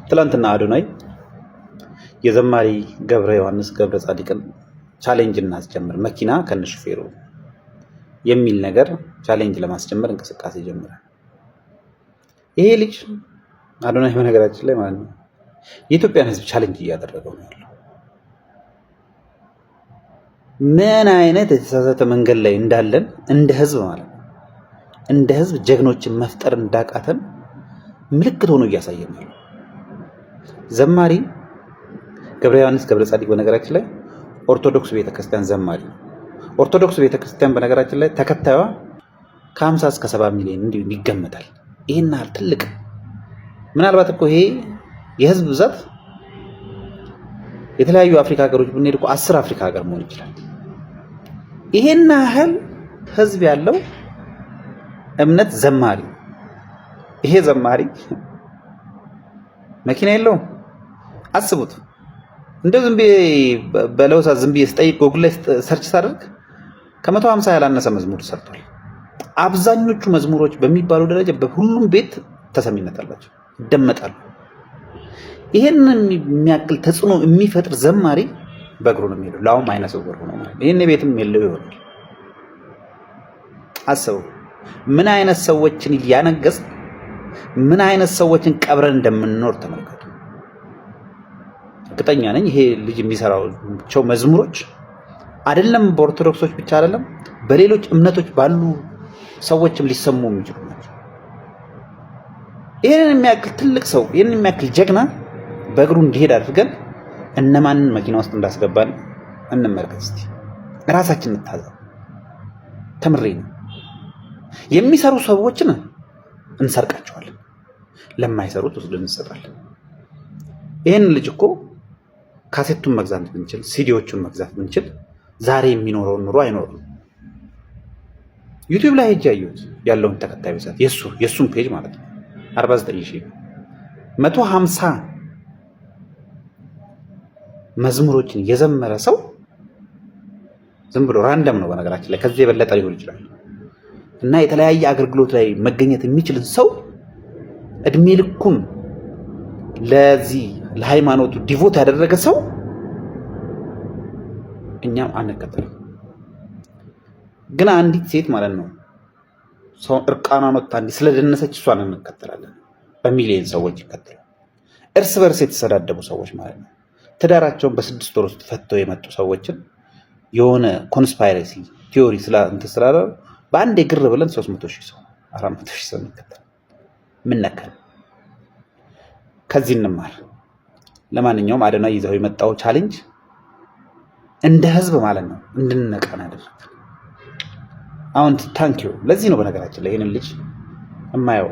ትላንትና አዶናይ የዘማሪ ገብረ ዮሐንስ ገብረ ጻዲቅን ቻሌንጅ እናስጀምር መኪና ከነሹፌሩ የሚል ነገር ቻሌንጅ ለማስጀመር እንቅስቃሴ ጀምሯል። ይሄ ልጅ አዶናይ በነገራችን ላይ ማለት ነው የኢትዮጵያን ሕዝብ ቻሌንጅ እያደረገው ነው ያለው። ምን አይነት የተሳሳተ መንገድ ላይ እንዳለን እንደ ሕዝብ ማለት ነው እንደ ሕዝብ ጀግኖችን መፍጠር እንዳቃተን ምልክት ሆኖ እያሳየን ነው። ዘማሪ ገብረ ዮሐንስ ገብረ ጻዲቅ በነገራችን ላይ ኦርቶዶክስ ቤተክርስቲያን ዘማሪ ነው። ኦርቶዶክስ ቤተክርስቲያን በነገራችን ላይ ተከታዩዋ ከ50 እስከ 70 ሚሊዮን እንዲሁ ይገመታል። ይሄን ያህል ትልቅ ምናልባት እኮ ይሄ የህዝብ ብዛት የተለያዩ አፍሪካ ሀገሮች ብንሄድ እኮ 10 አፍሪካ ሀገር መሆን ይችላል። ይሄን ያህል ህዝብ ያለው እምነት ዘማሪ ይሄ ዘማሪ መኪና የለውም። አስቡት። እንደው ዝም ብዬ በለውሳ ዝም ብዬ ስጠይቅ ጎግል ላይ ሰርች ሳደርግ ከ150 ያላነሰ መዝሙር ሰርቷል። አብዛኞቹ መዝሙሮች በሚባሉ ደረጃ በሁሉም ቤት ተሰሚነት አላቸው፣ ይደመጣሉ። ይሄንን የሚያክል ተጽዕኖ የሚፈጥር ዘማሪ በእግሩ ነው የሚሄደው፣ ላውም አይነ ስውር ሆኖ ማለት ነው። ይሄን ቤትም የለው ይሆናል። አስቡ ምን አይነት ሰዎችን እያነገስ ምን አይነት ሰዎችን ቀብረን እንደምንኖር ተመልከቱ። እርግጠኛ ነኝ ይሄ ልጅ የሚሰራቸው መዝሙሮች አይደለም በኦርቶዶክሶች ብቻ አይደለም በሌሎች እምነቶች ባሉ ሰዎችም ሊሰሙ የሚችሉ ናቸው። ይሄንን የሚያክል ትልቅ ሰው ይሄንን የሚያክል ጀግና በእግሩ እንዲሄድ አድርገን እነማንን መኪና ውስጥ እንዳስገባን እንመልከት እስቲ። ራሳችን እንታዘብ። ተምሬ ነው የሚሰሩ ሰዎችን እንሰርቃቸዋለን፣ ለማይሰሩት ውስጥ እንሰጣለን። ይሄን ልጅ እኮ ካሴቱን መግዛት ብንችል ሲዲዎቹን መግዛት ብንችል ዛሬ የሚኖረውን ኑሮ አይኖርም። ዩቲዩብ ላይ ሄጄ አየሁት ያለውን ተከታይ ብዛት የሱን ፔጅ ማለት ነው 49,000 150 መዝሙሮችን የዘመረ ሰው ዝም ብሎ ራንደም ነው በነገራችን ላይ ከዚህ የበለጠ ሊሆን ይችላል። እና የተለያየ አገልግሎት ላይ መገኘት የሚችልን ሰው እድሜ ልኩን ለዚህ ለሃይማኖቱ ዲቮት ያደረገ ሰው እኛም አንከተልም። ግን አንዲት ሴት ማለት ነው ሰው እርቃኗን ወጥታ እንዲህ ስለደነሰች እሷን እንከተላለን። በሚሊዮን ሰዎች ይከተላል። እርስ በርስ የተሰዳደቡ ሰዎች ማለት ነው ትዳራቸውን በ6 ወር ውስጥ ፈተው የመጡ ሰዎችን የሆነ ኮንስፓይረሲ ቲዮሪ ስላለ በአንድ ግር ብለን 300,000 ሰው 400,000 ሰው እንከተል። ምን ነካል? ከዚህ እንማር። ለማንኛውም አዶናይ ይዘው የመጣው ቻሌንጅ እንደ ህዝብ ማለት ነው እንድንነቃን ያደርጋል። አሁን ታንኪዩ ለዚህ ነው በነገራችን ላይ ይሄንን ልጅ የማየው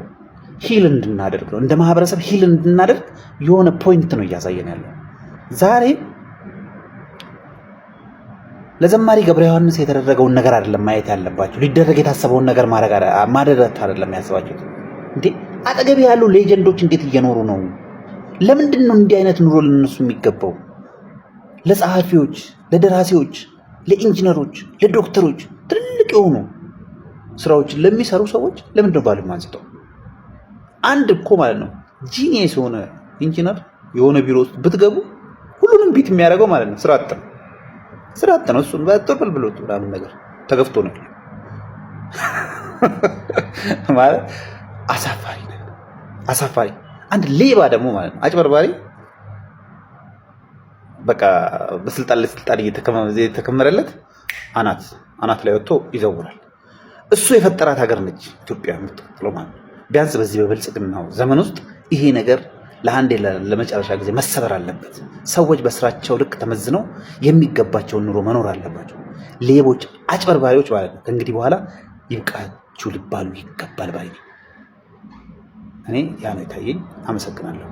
ሂል እንድናደርግ ነው፣ እንደ ማህበረሰብ ሂል እንድናደርግ የሆነ ፖይንት ነው እያሳየን ያለው። ዛሬ ለዘማሪ ገብረ ዮሐንስ የተደረገውን ነገር አይደለም ማየት ያለባችሁ፣ ሊደረግ የታሰበውን ነገር ማድረግ አይደለም ያስባችሁት። እንዴ አጠገብ ያሉ ሌጀንዶች እንዴት እየኖሩ ነው? ለምንድን ነው እንዲህ አይነት ኑሮ ለነሱ የሚገባው? ለጸሐፊዎች፣ ለደራሲዎች፣ ለኢንጂነሮች፣ ለዶክተሮች ትልልቅ የሆኑ ስራዎችን ለሚሰሩ ሰዎች ለምንድን ነው ባሉ ማንስተው? አንድ እኮ ማለት ነው ጂኒየስ የሆነ ኢንጂነር የሆነ ቢሮ ውስጥ ብትገቡ ሁሉንም ቢት የሚያደርገው ማለት ነው ስራ አጥ ነው። እሱን በጥቅል ብሎት ምናምን ነገር ተገፍቶ ነው ማለት አሳፋሪ። አንድ ሌባ ደግሞ ማለት ነው አጭበርባሪ በቃ በስልጣን እየተከመረለት አናት ላይ ወጥቶ ይዘውራል። እሱ የፈጠራት ሀገር ነች ኢትዮጵያ የምትቀጥለው ማለት ነው። ቢያንስ በዚህ በብልጽግናው ዘመን ውስጥ ይሄ ነገር ለአንዴ ለመጨረሻ ጊዜ መሰበር አለበት። ሰዎች በስራቸው ልክ ተመዝነው የሚገባቸውን ኑሮ መኖር አለባቸው። ሌቦች፣ አጭበርባሪዎች ማለት ነው ከእንግዲህ በኋላ ይብቃችሁ ሊባሉ ይገባል ባይ እኔ ያ ነው የታየኝ። አመሰግናለሁ።